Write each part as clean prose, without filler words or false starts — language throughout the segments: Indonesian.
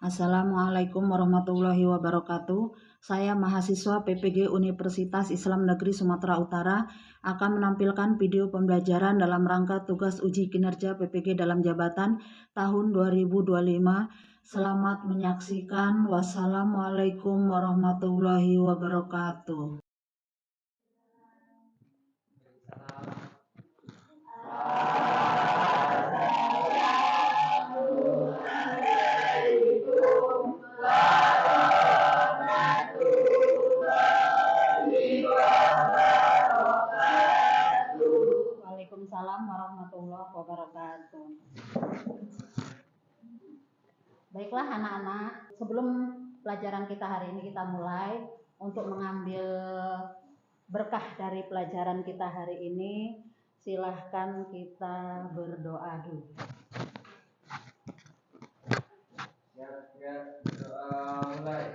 Assalamualaikum warahmatullahi wabarakatuh. Saya mahasiswa PPG Universitas Islam Negeri Sumatera Utara akan menampilkan video pembelajaran dalam rangka tugas uji kinerja PPG dalam jabatan tahun 2025. Selamat menyaksikan. Wassalamualaikum warahmatullahi wabarakatuh. Waalaikumsalam warahmatullahi wabarakatuh. Baiklah anak-anak, sebelum pelajaran kita hari ini kita mulai, untuk mengambil berkah dari pelajaran kita hari ini, silahkan kita berdoa dulu. Siap, doa mulai.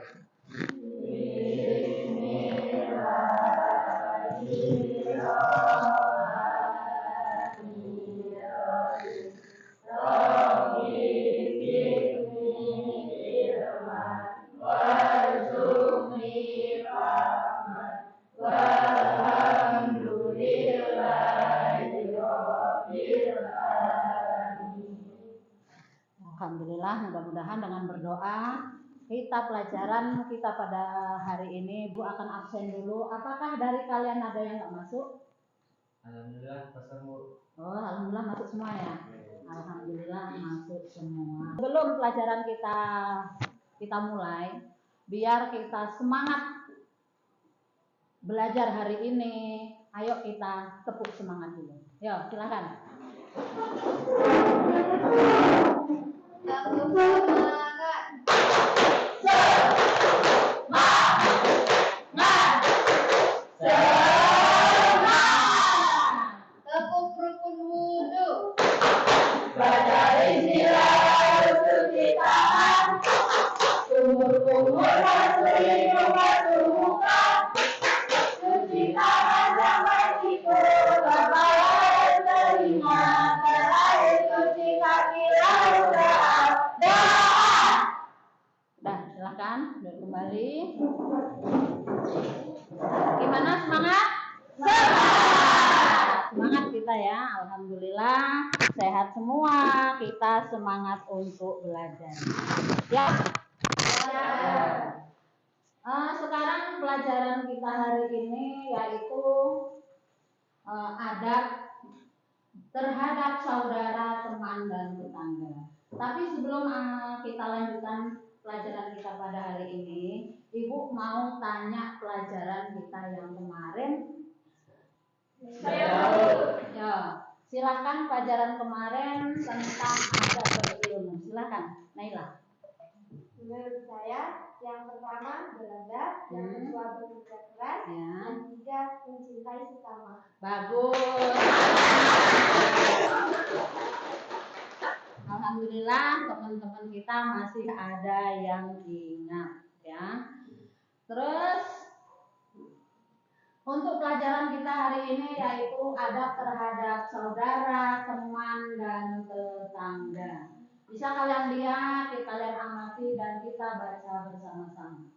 Alhamdulillah, mudah-mudahan dengan berdoa pelajaran kita pada hari ini, Bu akan absen dulu. Apakah dari kalian ada yang nggak masuk? Alhamdulillah masuk. Oh, alhamdulillah masuk semua ya. Alhamdulillah masuk semua. Sebelum pelajaran kita mulai, biar kita semangat belajar hari ini, ayo kita tepuk semangat dulu. Yo, silakan. Tepuk semangat. Tepuk rukun wudu. Baca bismillah, cuci tangan, kumur-kumur basuh hidung, basuh muka, cuci tangan sampai siku, kepala telinga, terakhir cuci kaki lalu doa. Dah, silakan duduk kembali. Gimana semangat? Semangat kita ya, alhamdulillah sehat semua, kita semangat untuk belajar. Ya. Sekarang pelajaran kita hari ini yaitu adab terhadap saudara, teman, dan tetangga. Tapi sebelum kita lanjutkan pelajaran kita pada hari ini, Ibu mau tanya pelajaran kita yang kemarin. Ya, silakan pelajaran kemarin tentang adab berilmu. Silakan, Naila. Menurut saya, yang pertama beradab, yang kedua bekerja keras, Ya. dan ketiga mencintai sesama. Bagus. Alhamdulillah teman-teman kita masih ada yang ingat ya. Terus untuk pelajaran kita hari ini yaitu adab terhadap saudara, teman, dan tetangga. Bisa kalian lihat, kalian amati, dan kita baca bersama-sama.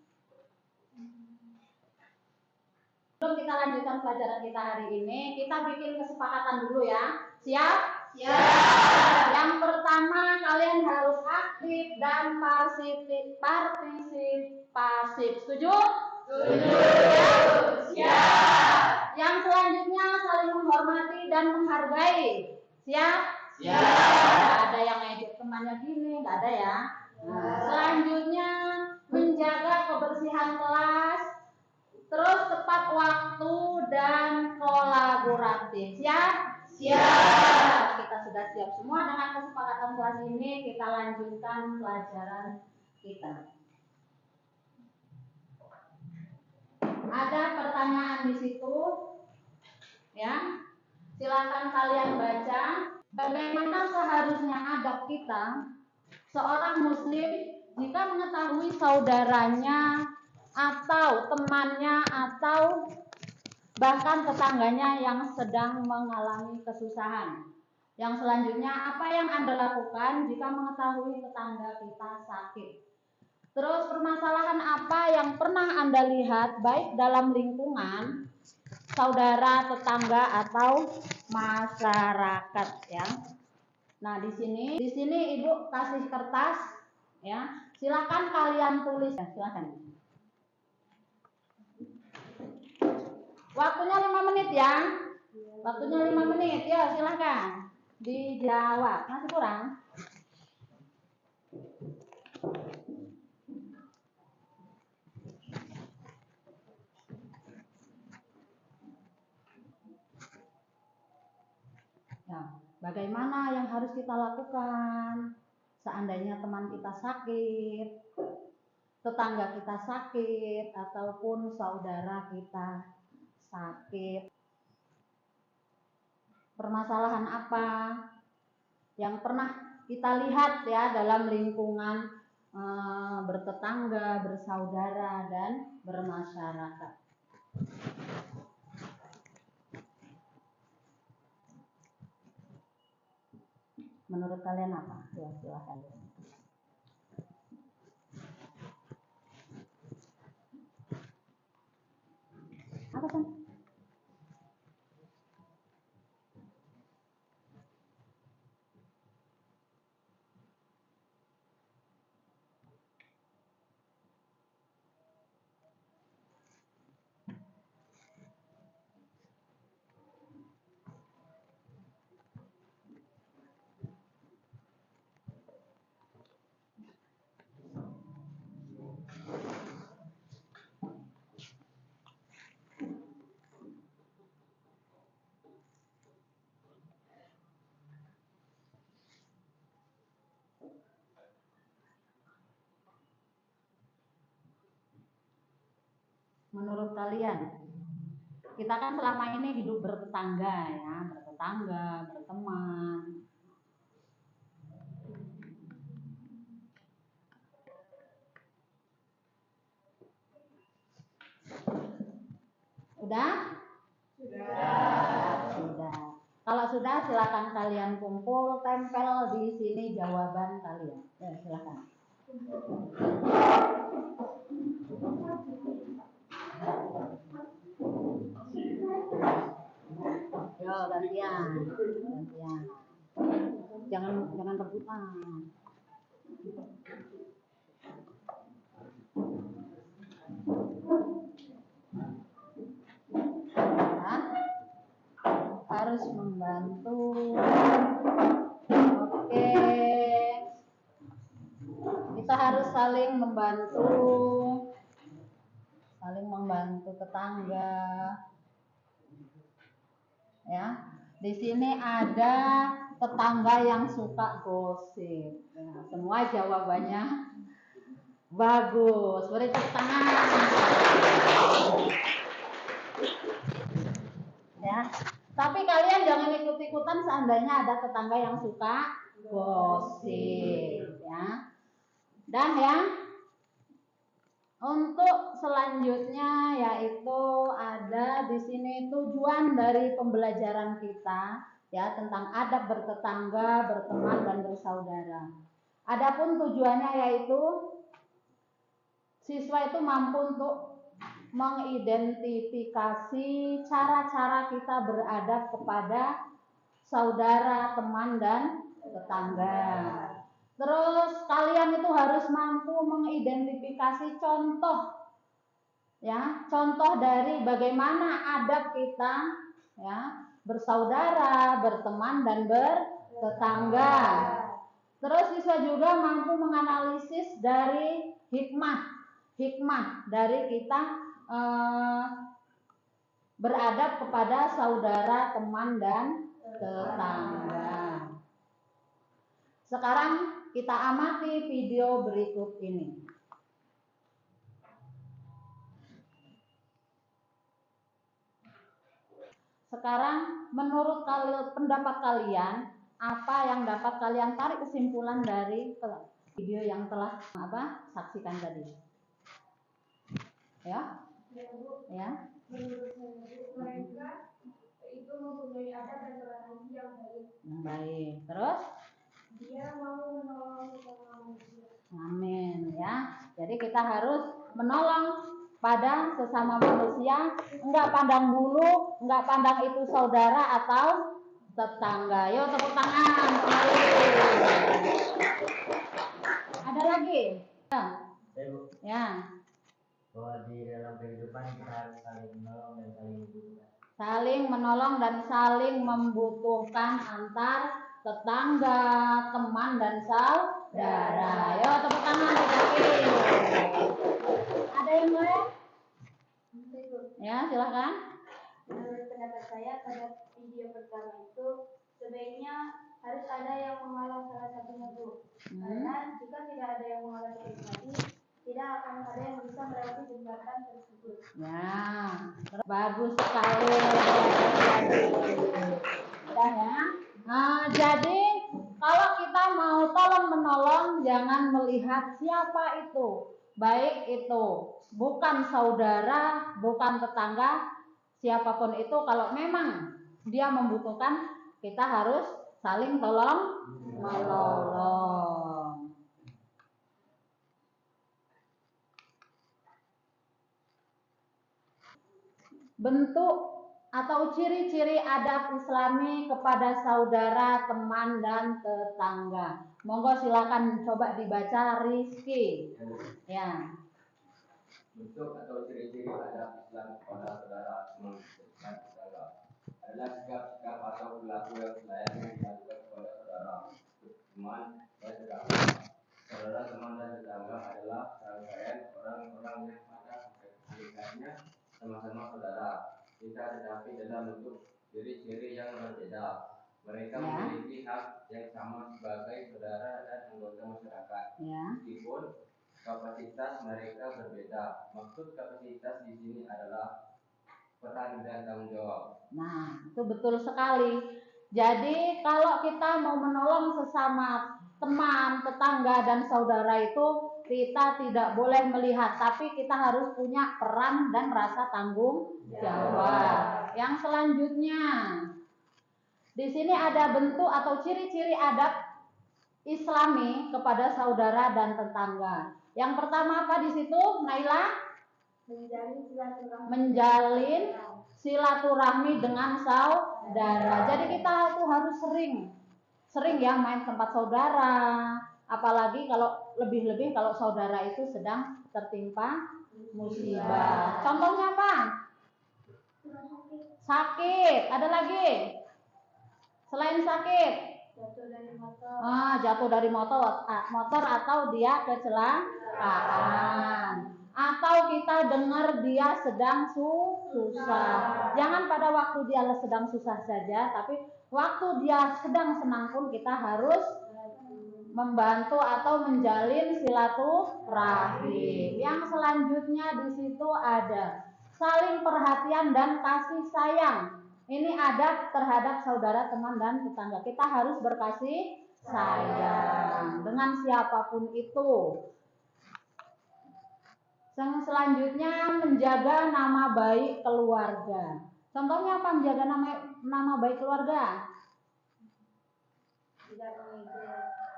Sebelum kita lanjutkan pelajaran kita hari ini, kita bikin kesepakatan dulu ya. Siap? Siap. Yang pertama, kalian harus aktif dan partisipasif. Setuju? Setuju. Siap. Yang selanjutnya, saling menghormati dan menghargai. Siap? Siap. Ada yang ngejek temannya gini, nggak ada ya. Selanjutnya, menjaga kebersihan kelas, terus tepat waktu dan kolaboratif. Siap? Siap. Kita sudah siap semua dengan kesepakatan kelas ini. Kita lanjutkan pelajaran kita. Ada pertanyaan di situ, ya. Silakan kalian baca. Bagaimana seharusnya adab kita seorang muslim jika mengetahui saudaranya atau temannya atau bahkan tetangganya yang sedang mengalami kesusahan. Yang selanjutnya, apa yang Anda lakukan jika mengetahui tetangga kita sakit? Terus permasalahan apa yang pernah Anda lihat baik dalam lingkungan saudara, tetangga atau masyarakat ya. Nah, di sini Ibu kasih kertas ya. Silakan kalian tulis ya, silakan. Waktunya 5 menit ya. Waktunya 5 menit ya, silakan. Dijawab. Masih kurang? Nah, bagaimana yang harus kita lakukan seandainya teman kita sakit, tetangga kita sakit, ataupun saudara kita sakit? Permasalahan apa yang pernah kita lihat ya dalam lingkungan bertetangga, bersaudara, dan bermasyarakat? Menurut kalian apa? Ya, silahkan. Apa sih? Menurut kalian, kita kan selama ini hidup bertetangga ya, bertetangga, berteman. Udah? Sudah. Kalau sudah, silakan kalian kumpul, tempel di sini jawaban kalian. Ya, silakan. Yo, gantian. Jangan rebutan. Harus membantu. Oke. Kita harus saling membantu tetangga. Ya. Di sini ada tetangga yang suka gosip. Ya, semua jawabannya bagus. Beri tepuk tangan. Ya. Tapi kalian jangan ikut-ikutan seandainya ada tetangga yang suka gosip, ya. Dan yang untuk selanjutnya yaitu ada di sini tujuan dari pembelajaran kita ya tentang adab bertetangga, berteman dan bersaudara. Adapun tujuannya yaitu siswa itu mampu untuk mengidentifikasi cara-cara kita beradab kepada saudara, teman, dan tetangga. Terus kalian itu harus mampu mengidentifikasi contoh, ya, contoh dari bagaimana adab kita, ya, bersaudara, berteman, dan bertetangga. Terus siswa juga mampu menganalisis dari hikmah dari kita beradab kepada saudara, teman, dan tetangga. Sekarang kita amati video berikut ini. Sekarang menurut pendapat kalian, apa yang dapat kalian tarik kesimpulan dari video yang telah saksikan tadi? Ya? Ya. Menurut mereka itu mempunyai adab dan toleransi yang baik. Yang baik. Terus? Dia mau menolong sesama manusia. Amin ya. Jadi Jadi kita harus menolong pada sesama manusia, enggak pandang bulu, enggak pandang itu saudara atau tetangga. Yo tepuk tangan kembali. Ada lagi? Ya. Bahwa di dalam kehidupan kita harus saling menolong dan saling membutuhkan. Saling menolong dan saling membutuhkan antar tetangga, teman dan saudara. Yo tepuk tangan lagi. Ada yang lain? Ya silakan. Menurut pendapat saya pada video pertama itu sebaiknya harus ada yang mengalah salah satunya, Bu. Karena jika tidak ada yang mengalah satu tadi, tidak akan ada yang bisa melewati jembatan tersebut. Ya, bagus sekali. Udah ya. Nah, jadi kalau kita mau tolong menolong, jangan melihat siapa itu. Baik itu bukan saudara, bukan tetangga, siapapun itu, kalau memang dia membutuhkan, kita harus saling tolong menolong. Bentuk atau ciri-ciri adab Islami kepada saudara, teman, dan tetangga. Monggo silakan coba dibaca Rizky. Ya. Bentuk atau ciri-ciri adab Islam kepada saudara, teman, dan tetangga adalah sikap-sikap atau perilaku yang selayaknya dilakukan kepada saudara, teman, dan tetangga. Saudara, teman, dan tetangga adalah rangkaian orang-orang yang pada hakikatnya sama-sama saudara kita, tetapi dalam bentuk ciri-ciri yang berbeda. Mereka memiliki hak yang sama sebagai saudara dan anggota masyarakat. Meskipun kapasitas mereka berbeda. Maksud kapasitas di sini adalah peran dan tanggung jawab. Nah, itu betul sekali. Jadi kalau kita mau menolong sesama teman, tetangga, dan saudara itu, kita tidak boleh melihat, tapi kita harus punya peran dan rasa tanggung jawab. Yang selanjutnya, di sini ada bentuk atau ciri-ciri adab Islami kepada saudara dan tetangga. Yang pertama apa di situ, Naila? Menjalin silaturahmi dengan saudara. Jadi kita tuh harus sering ya main tempat saudara. Apalagi kalau lebih-lebih kalau saudara itu sedang tertimpa musibah. Contohnya apa? Sakit. Ada lagi? Selain sakit? Jatuh dari motor atau dia kecelakaan, atau kita dengar dia sedang susah. Jangan pada waktu dia sedang susah saja, tapi waktu dia sedang senang pun kita harus membantu atau menjalin silaturahmi. Yang selanjutnya di situ ada saling perhatian dan kasih sayang. Ini adab terhadap saudara, teman, dan tetangga. Kita harus berkasih sayang dengan siapapun itu. Yang selanjutnya menjaga nama baik keluarga. Contohnya apa menjaga nama baik keluarga?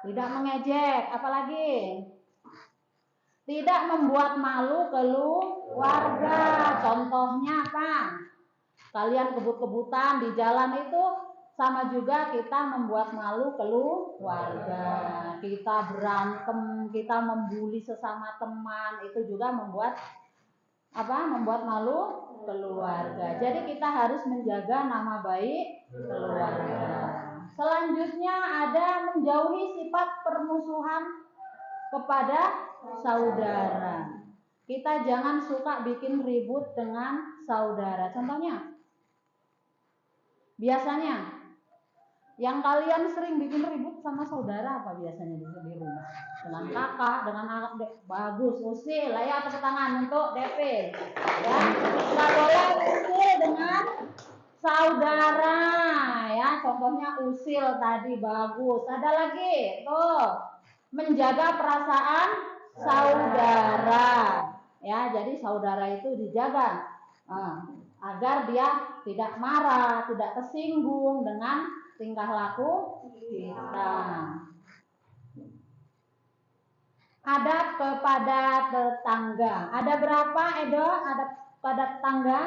Tidak mengejek. Apalagi? Tidak membuat malu keluarga. Contohnya apa? Kalian kebut-kebutan di jalan itu sama juga kita membuat malu keluarga. Kita berantem, kita membuli sesama teman, itu juga membuat malu keluarga. Jadi kita harus menjaga nama baik keluarga. Selanjutnya ada menjauhi sifat permusuhan kepada saudara. Kita jangan suka bikin ribut dengan saudara. Contohnya, biasanya yang kalian sering bikin ribut sama saudara apa biasanya di rumah? Dengan kakak, dengan anak, bagus, usil. Ya, tepuk tangan untuk DP. Ya, nggak boleh usil dengan saudara. Ya, contohnya usil tadi, bagus. Ada lagi, tuh, menjaga perasaan saudara. Ya, jadi saudara itu dijaga agar dia tidak marah, tidak tersinggung dengan tingkah laku kita. Adab kepada tetangga. Ada berapa, Edo? Adab kepada tetangga?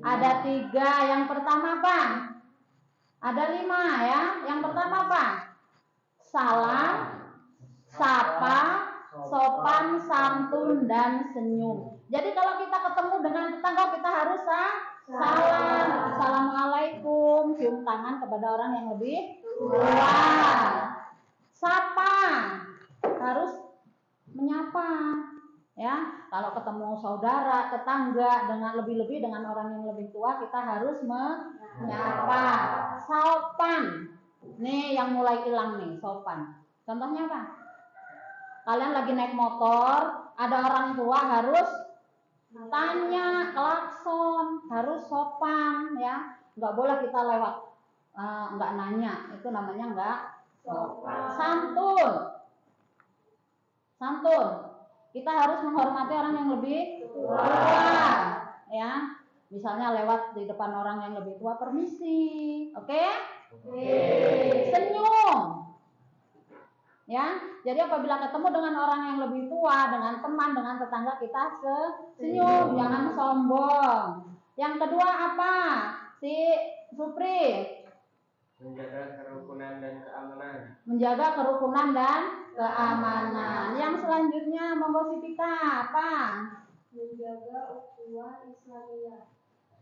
Ada 3. Yang pertama apa? Ada 5 ya. Yang pertama apa? Salam, sapa, sopan, santun, dan senyum. Jadi kalau kita ketemu dengan tetangga kita harus salam, assalamualaikum, cium tangan kepada orang yang lebih tua. Sapa, harus menyapa. Ya, kalau ketemu saudara, tetangga, dengan lebih-lebih dengan orang yang lebih tua kita harus menyapa. Sopan, nih yang mulai hilang nih sopan. Contohnya apa? Kalian lagi naik motor, ada orang tua harus tanya, klakson, harus sopan ya. Nggak boleh kita lewat, nggak nanya, itu namanya nggak sopan. Santun, santun. Kita harus menghormati orang yang lebih tua, ya. Misalnya lewat di depan orang yang lebih tua, permisi, oke? Senyum, ya. Jadi apabila ketemu dengan orang yang lebih tua, dengan teman, dengan tetangga, kita senyum, jangan sombong. Yang kedua apa? Si Supri. Menjaga kerukunan dan keamanan. Menjaga kerukunan dan keamanan. Yang selanjutnya monggo si Pita apa? Menjaga ukhuwah Islamiyah.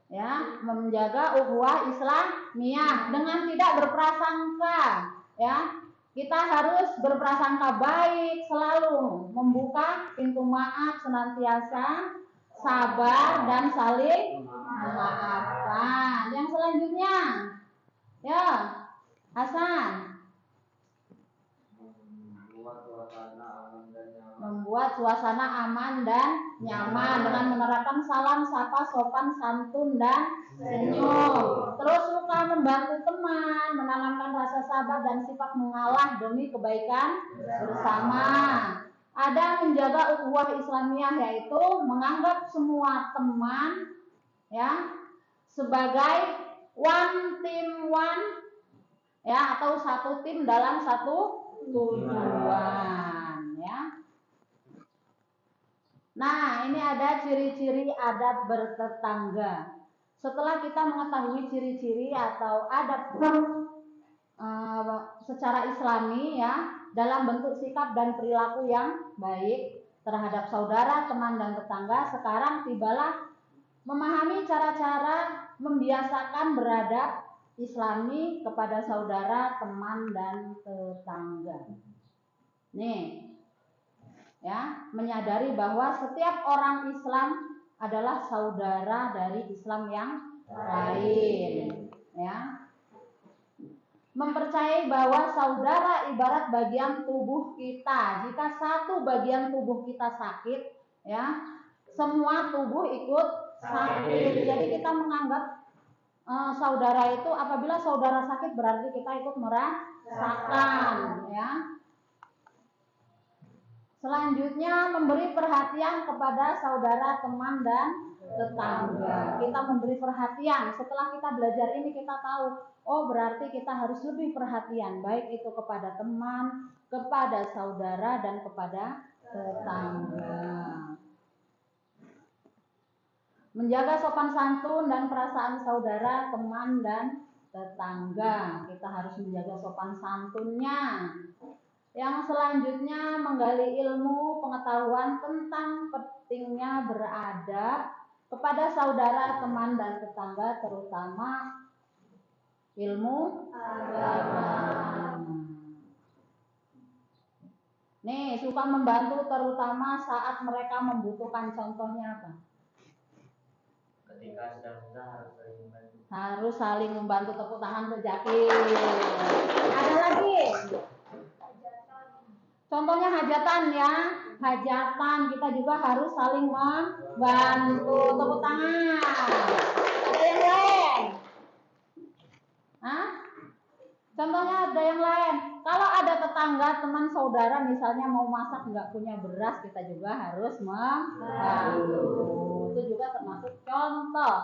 Ya, menjaga ukhuwah Islamiyah dengan tidak berprasangka, ya. Kita harus berprasangka baik, selalu membuka pintu maaf, senantiasa sabar dan saling memaafkan. Yang selanjutnya, ya, Hasan. Membuat suasana aman dan nyaman dengan menerapkan salam, sapa, sopan, santun, dan senyum. Terus suka membantu teman, menanamkan rasa sabar dan sifat mengalah demi kebaikan bersama. Ada menjaga ukhuwah Islamiyah, yaitu menganggap semua teman ya sebagai one team one ya, atau satu tim dalam satu tujuan ya. Nah, ini ada ciri-ciri adab bertetangga. Setelah kita mengetahui ciri-ciri atau adab secara Islami ya, dalam bentuk sikap dan perilaku yang baik terhadap saudara, teman, dan tetangga, sekarang tibalah memahami cara-cara membiasakan beradab Islami kepada saudara, teman, dan tetangga. Nih, ya, menyadari bahwa setiap orang Islam adalah saudara dari Islam yang lain, ya. Mempercayai bahwa saudara ibarat bagian tubuh kita. Jika satu bagian tubuh kita sakit, ya, semua tubuh ikut sakit. Jadi kita menganggap saudara itu, apabila saudara sakit berarti kita ikut merasakan, ya. Selanjutnya memberi perhatian kepada saudara, teman, dan tetangga. Kita memberi perhatian. Setelah kita belajar ini kita tahu, oh berarti kita harus lebih perhatian, baik itu kepada teman, kepada saudara, dan kepada tetangga. Menjaga sopan santun dan perasaan saudara, teman, dan tetangga. Kita harus menjaga sopan santunnya. Yang selanjutnya menggali ilmu pengetahuan tentang pentingnya beradab kepada saudara, teman, dan tetangga, terutama ilmu agama. Nih, suka membantu terutama saat mereka membutuhkan. Contohnya apa? Ketika sedang susah harus saling membantu. Harus saling membantu, tepuk tangan untuk Jaki. Ada lagi? Contohnya hajatan ya. Hajatan kita juga harus saling membantu, tepuk tangan. Ada yang lain? Hah? Contohnya ada yang lain. Kalau ada tetangga, teman, saudara misalnya mau masak nggak punya beras, kita juga harus membantu. Itu juga termasuk contoh.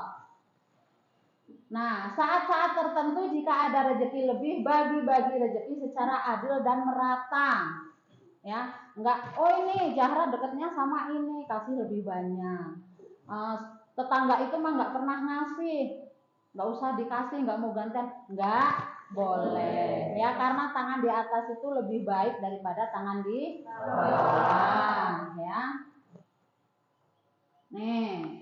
Nah, saat-saat tertentu jika ada rezeki lebih, bagi-bagi rezeki secara adil dan merata. Ya, enggak, oh ini Zahra dekatnya sama ini, kasih lebih banyak. Tetangga itu mah nggak pernah ngasih, nggak usah dikasih, nggak mau gantian, nggak boleh. Ya, karena tangan di atas itu lebih baik daripada tangan di bawah. Ya, nih.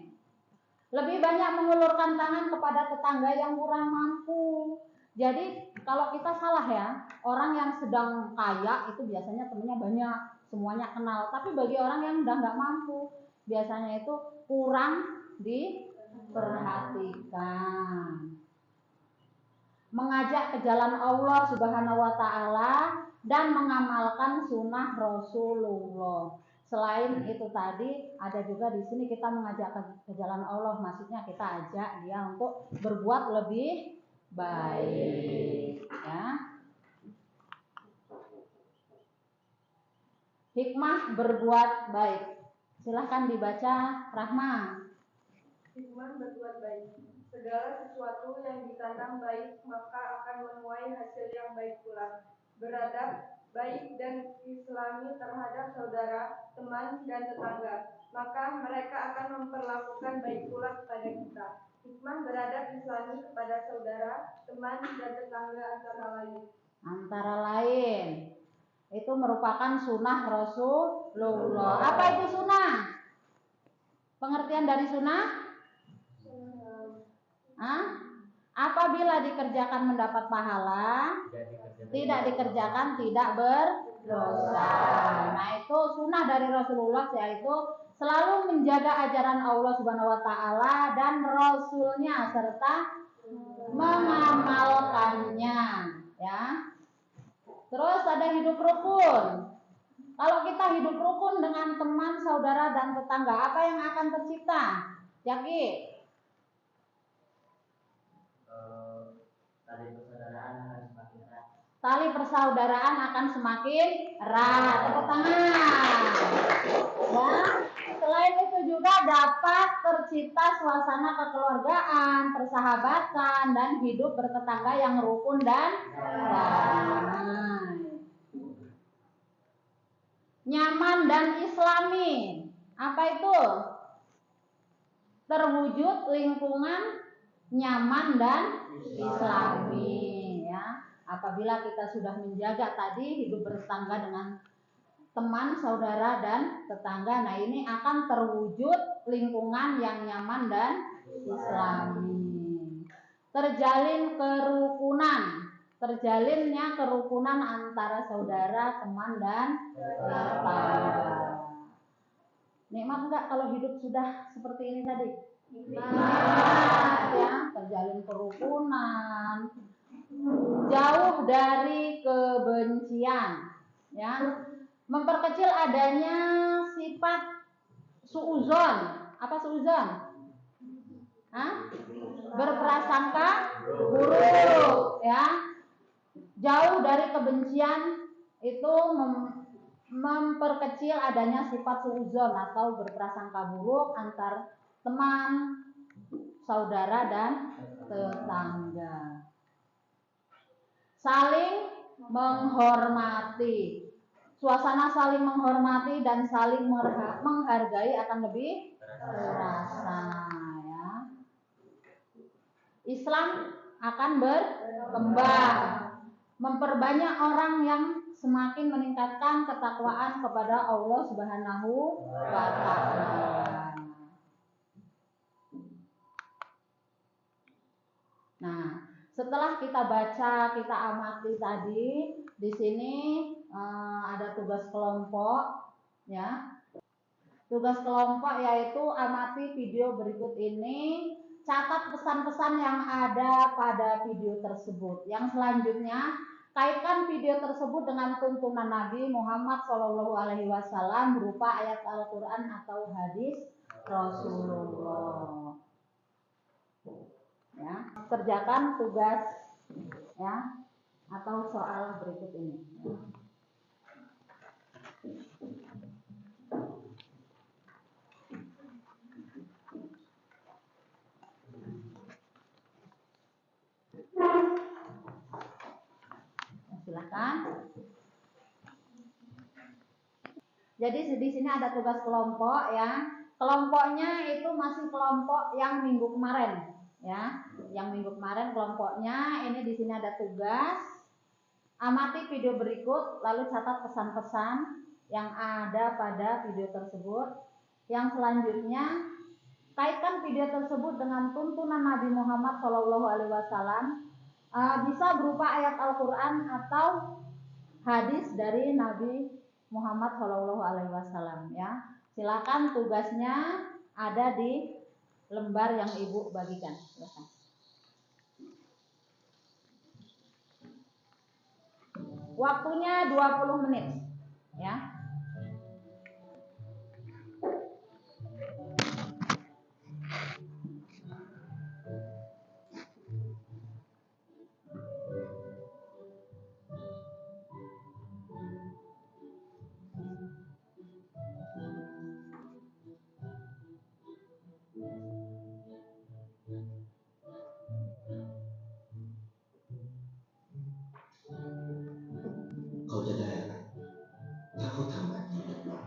Lebih banyak mengulurkan tangan kepada tetangga yang kurang mampu. Jadi kalau kita salah ya, orang yang sedang kaya itu biasanya temennya banyak, semuanya kenal. Tapi bagi orang yang udah nggak mampu, biasanya itu kurang diperhatikan. Mengajak ke jalan Allah Subhanahu wa Ta'ala dan mengamalkan sunnah Rasulullah. Selain itu tadi ada juga di sini kita mengajak ke jalan Allah, maksudnya kita ajak dia untuk berbuat lebih baik, ya. Hikmah berbuat baik. Silahkan dibaca, Rahma. Hikmah berbuat baik. Segala sesuatu yang ditanam baik maka akan menuai hasil yang baik pula. Beradab baik dan islami terhadap saudara, teman, dan tetangga, maka mereka akan memperlakukan baik pula kepada kita. Hikmah beradab islami kepada saudara, teman, dan tetangga antara lain itu merupakan sunnah Rasulullah. Apa itu sunnah? Pengertian dari sunnah? Apabila dikerjakan mendapat pahala, tidak dikerjakan tidak berdosa. Nah, itu sunnah dari Rasulullah, yaitu selalu menjaga ajaran Allah Subhanahu wa Ta'ala dan Rasulnya serta mengamalkannya, ya. Terus ada hidup rukun. Kalau kita hidup rukun dengan teman, saudara, dan tetangga, apa yang akan tercipta? Jaki? Tali persaudaraan akan semakin erat. Tepuk tangan. Ya. Selain itu juga dapat tercipta suasana kekeluargaan, persahabatan, dan hidup bertetangga yang rukun dan damai. Nyaman dan islami. Apa itu? Terwujud lingkungan nyaman dan islami, ya. Apabila kita sudah menjaga tadi hidup bertetangga dengan teman, saudara, dan tetangga, nah ini akan terwujud lingkungan yang nyaman dan islami. Terjalin kerukunan. Terjalinnya kerukunan antara saudara, teman, dan tetangga. Nikmat enggak kalau hidup sudah seperti ini tadi? Nikmat, ya. Terjalin kerukunan, jauh dari kebencian, ya. Memperkecil adanya sifat suuzon. Apa suuzon? Berprasangka buruk, ya. Jauh dari kebencian itu memperkecil adanya sifat suuzon atau berprasangka buruk antar teman, saudara, dan tetangga. Saling menghormati. Suasana saling menghormati dan saling menghargai akan lebih terasa, ya. Islam akan berkembang, memperbanyak orang yang semakin meningkatkan ketakwaan kepada Allah Subhanahu wa Ta'ala. Nah, setelah kita baca, kita amati tadi, di sini ada tugas kelompok, ya. Tugas kelompok yaitu amati video berikut ini, catat pesan-pesan yang ada pada video tersebut. Yang selanjutnya, kaitkan video tersebut dengan tuntunan Nabi Muhammad SAW berupa ayat Al-Quran atau hadis Rasulullah. Ya, kerjakan tugas, ya, atau soal berikut ini. perhatikan. Jadi di sini ada tugas kelompok ya. Kelompoknya itu masih kelompok yang minggu kemarin ya. Yang minggu kemarin kelompoknya ini di sini ada tugas. Amati video berikut lalu catat pesan-pesan yang ada pada video tersebut. Yang selanjutnya kaitkan video tersebut dengan tuntunan Nabi Muhammad SAW. Bisa berupa ayat Al-Quran atau hadis dari Nabi Muhammad SAW ya. Silakan, tugasnya ada di lembar yang Ibu bagikan. Silakan. Waktunya 20 menit ya. Kau จะได้อะไรถ้าเขาทำแบบนี้กับเรา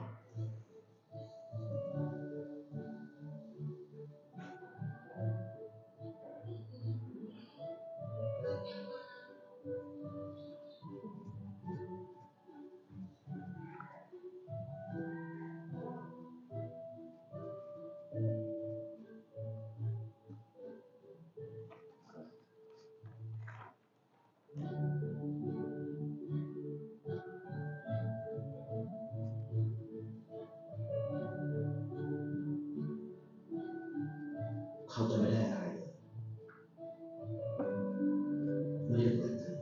เขาจะไม่ได้อะไรเลยไม่ได้เปิดเผย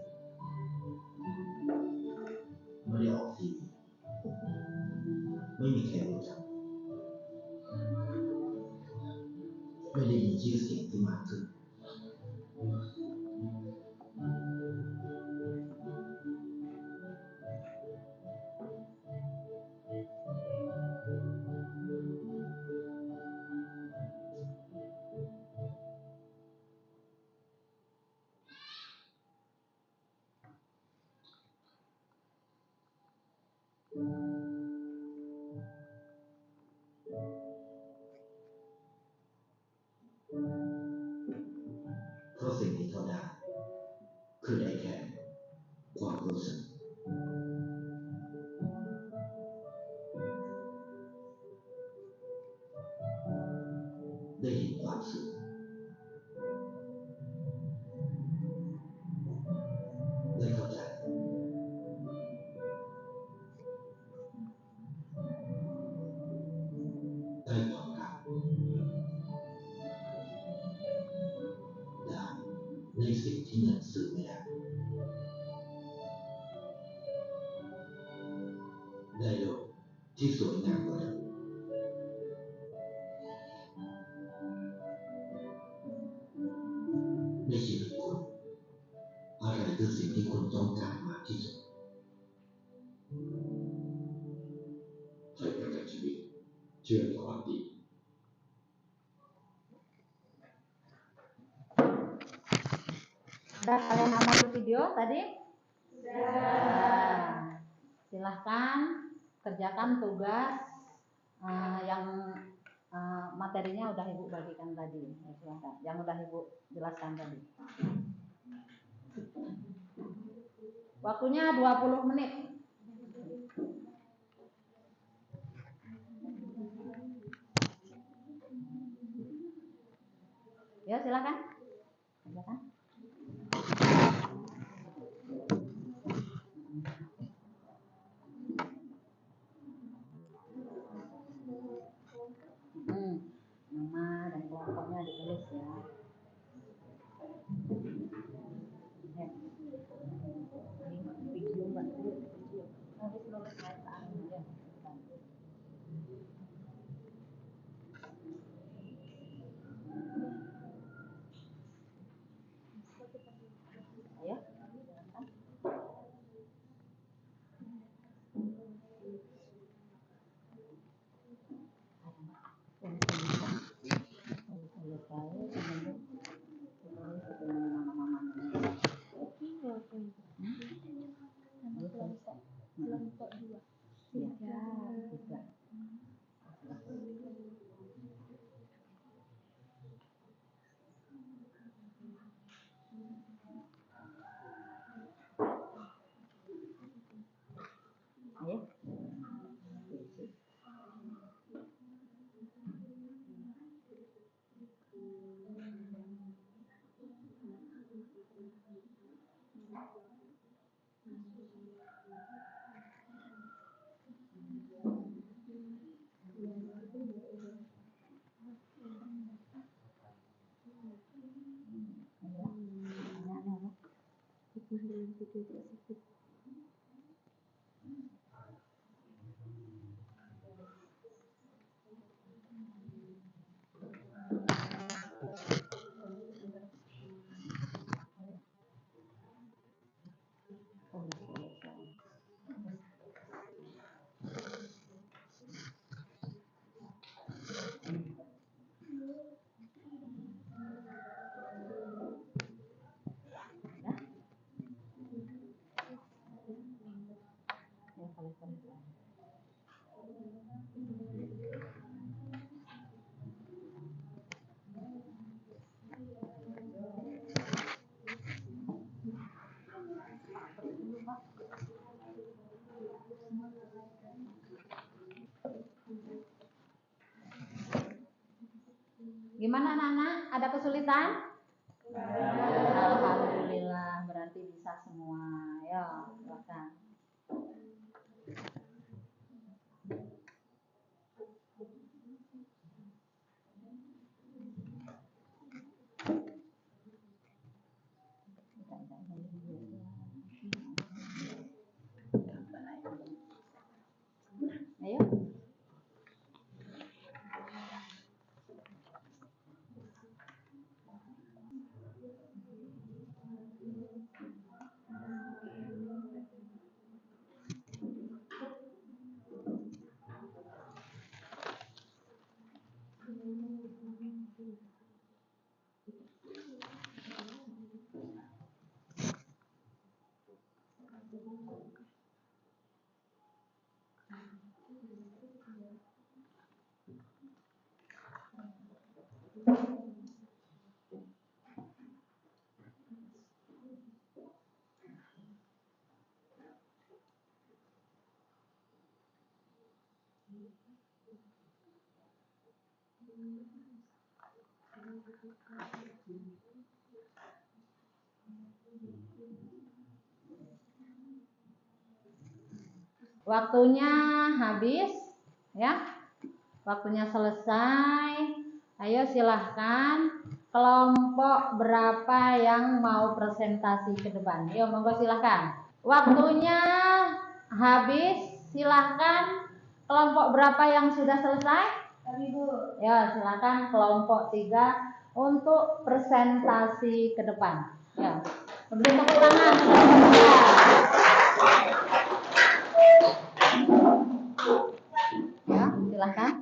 ไม่ได้ออกทีวีไม่มีใครรู้จักไม่ได้มีชื่อเสียงที่มากขึ้นเพราะสิ่งที่เขาได้คือได้แค่ความรู้สึกได้เห็นความสุขได้เข้าใจได้ความรักได้ในสิ่งที่เงินซื้อไม่ได้ได้โลกที่สวยงามกว่าเดิมในชีวิตคุณอะไรคือสิ่งที่คุณต้องการมากที่สุดให้ประกันชีวิตเชื่อในความดี Sudah kalian amati video tadi? Sudah. Silahkan kerjakan tugas yang materinya udah Ibu bagikan tadi. Silahkan. Yang udah Ibu jelaskan tadi. Waktunya 20 menit. Ya, silakan. Kerjakan. Nama dan kelompoknya ditulis ya. Video mbak, video. Nanti nulis kaitan ya. Ayo. Gimana anak-anak? Ada kesulitan? Alhamdulillah, berarti bisa semua. Ya, silakan. Ayo. Waktunya habis, ya. Waktunya selesai. Ayo silahkan. Kelompok berapa yang mau presentasi ke depan? Ayo monggo silahkan. Waktunya habis. Silahkan. Kelompok berapa yang sudah selesai? Ibu. Ya silahkan kelompok 3 untuk presentasi ke depan. Ya. Beri tepuk tangan. Ya, silahkan.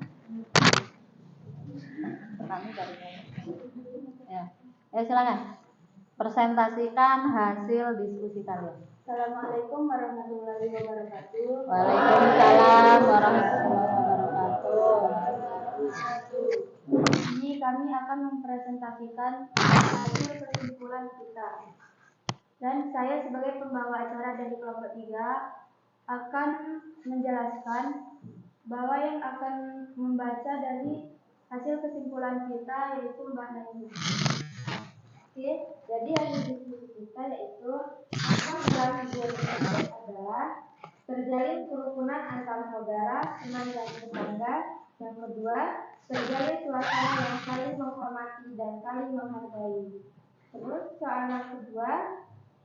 Ya, silakan. Presentasikan hasil diskusi kalian. Assalamualaikum warahmatullahi wabarakatuh. Waalaikumsalam warahmatullahi wabarakatuh. Ini kami akan mempresentasikan hasil kesimpulan kita. Dan saya sebagai pembawa acara dari kelompok 3 akan menjelaskan bahwa yang akan membaca dari hasil kesimpulan kita yaitu Mbak Naini. Oke, jadi hasil diskusi kita yaitu dalam video tersebut adalah terjalin kerukunan antar saudara, teman dan tetangga. Yang kedua, terjalin suasana yang saling menghormati dan saling menghargai. Terus soal yang kedua,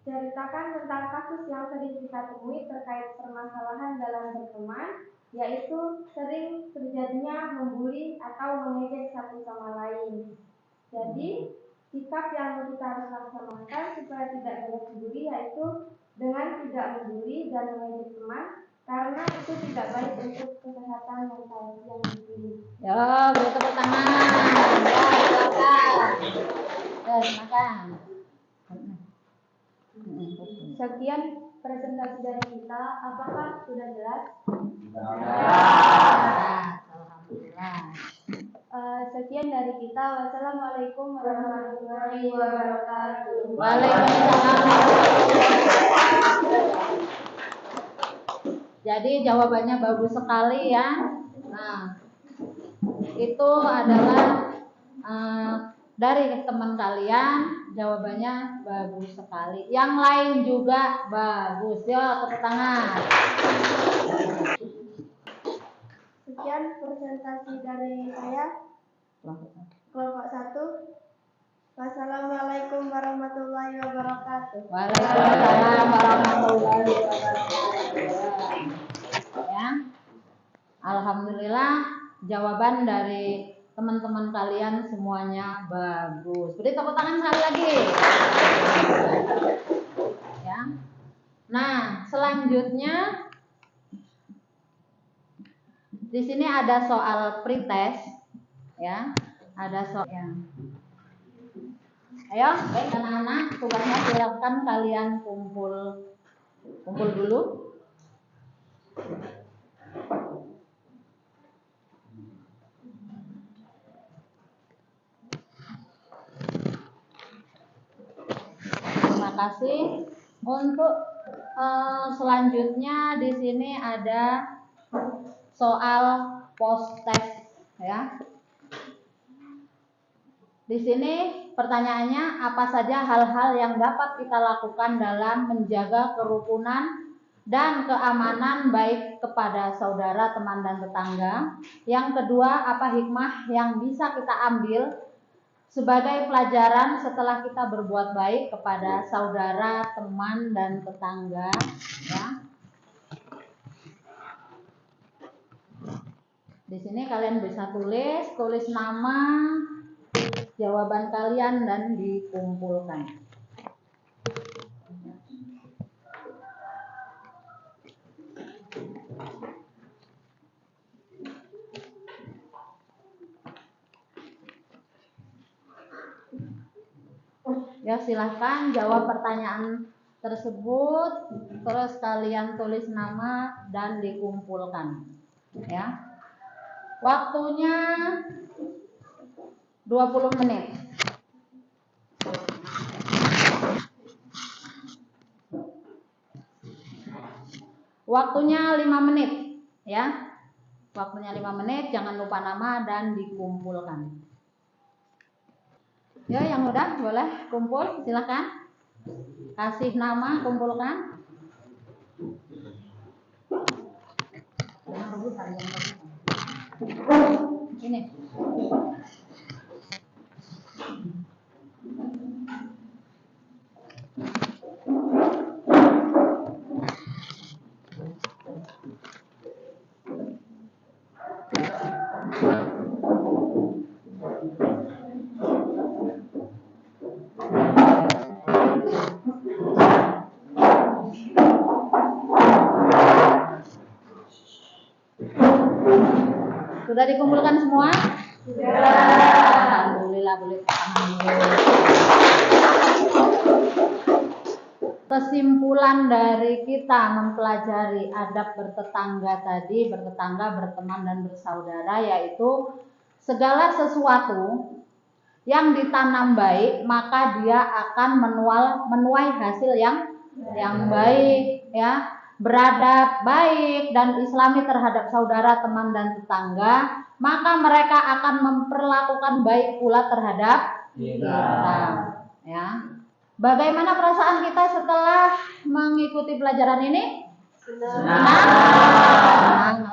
ceritakan tentang kasus yang sering kita temui terkait permasalahan dalam berteman, yaitu sering terjadinya membuli atau mengejek satu sama lain. Jadi, sikap yang kita harus laksanakan supaya tidak banyak membuli yaitu dengan tidak membuli dan mengejek teman, karena itu tidak baik untuk kesehatan mental yang dipilih. Ya, beri tepuk tangan. Ya, silakan. Silakan. Sekian presentasi dari kita. Apakah sudah jelas? kita. Wassalamualaikum warahmatullahi wabarakatuh. Waalaikumsalam. Jadi jawabannya bagus sekali ya. Nah, itu adalah dari teman kalian, jawabannya bagus sekali. Yang lain juga bagus. Ya, tepuk tangan. Sekian presentasi dari saya. Kelompok 1. Wassalamualaikum warahmatullahi wabarakatuh. Waalaikumsalam warahmatullahi wabarakatuh. Ya. Alhamdulillah jawaban dari teman-teman kalian semuanya bagus. Beri tepuk tangan sekali lagi. Ya. Nah, selanjutnya di sini ada soal pretest, ya. Ada soal yang. Ayo, baik anak-anak, tugasnya silakan kalian kumpul dulu. Terima kasih. Untuk selanjutnya di sini ada soal post test, ya. Di sini pertanyaannya, apa saja hal-hal yang dapat kita lakukan dalam menjaga kerukunan dan keamanan baik kepada saudara, teman, dan tetangga. Yang kedua, apa hikmah yang bisa kita ambil sebagai pelajaran setelah kita berbuat baik kepada saudara, teman, dan tetangga, ya. Di sini kalian bisa tulis nama, jawaban kalian, dan dikumpulkan. Ya, silahkan jawab pertanyaan tersebut, terus kalian tulis nama dan dikumpulkan, ya. Waktunya 20 menit. Waktunya 5 menit, ya. Waktunya 5 menit, jangan lupa nama dan dikumpulkan. Ya, yang udah boleh kumpul, silakan. Kasih nama, kumpulkan. Ini. Sudah dikumpulkan semua? Sudah. Alhamdulillah, boleh. Kesimpulan dari kita mempelajari adab bertetangga tadi, bertetangga, berteman, dan bersaudara, yaitu segala sesuatu yang ditanam baik maka dia akan menuai hasil yang baik, ya. Beradab baik dan islami terhadap saudara, teman, dan tetangga, maka mereka akan memperlakukan baik pula terhadap kita, ya. Bagaimana perasaan kita setelah mengikuti pelajaran ini? Senang.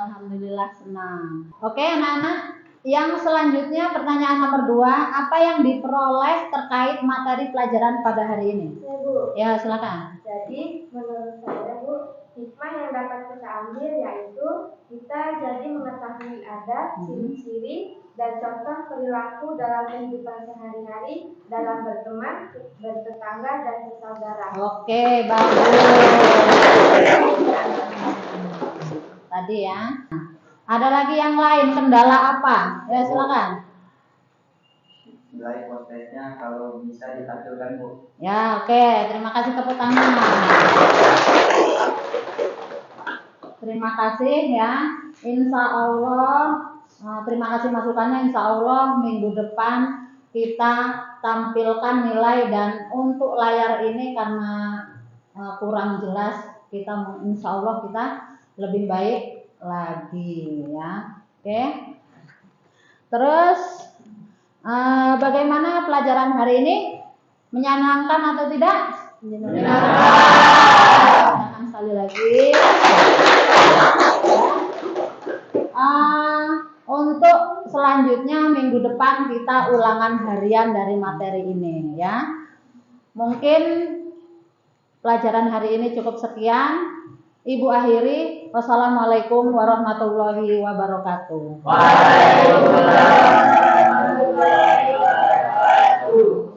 Alhamdulillah senang. Oke, anak-anak, yang selanjutnya pertanyaan nomor 2, apa yang diperoleh terkait materi pelajaran pada hari ini? Ya, Bu. Ya, silakan. Jadi menurut saya, Bu, hikmah yang dapat kita ambil yaitu kita jadi mengetahui adab, ciri-ciri, dan contoh perilaku dalam kehidupan sehari-hari dalam berteman, bertetangga, dan bersaudara. Oke, bagus. Tadi ya. Ada lagi yang lain, kendala apa? Ya, silakan. Nilai postnya kalau bisa ditampilkan, Bu. Ya, oke. Terima kasih, tepuk tangan. Terima kasih ya. Insya Allah terima kasih masukannya. Insya Allah minggu depan kita tampilkan nilai, dan untuk layar ini karena kurang jelas, kita insya Allah kita lebih baik lagi ya. Oke. Terus bagaimana pelajaran hari ini? Menyenangkan atau tidak? Menyenangkan sekali lagi. Untuk selanjutnya minggu depan kita ulangan harian dari materi ini ya. Mungkin pelajaran hari ini cukup sekian. Ibu akhiri. Wassalamualaikum warahmatullahi wabarakatuh. Waalaikumsalam.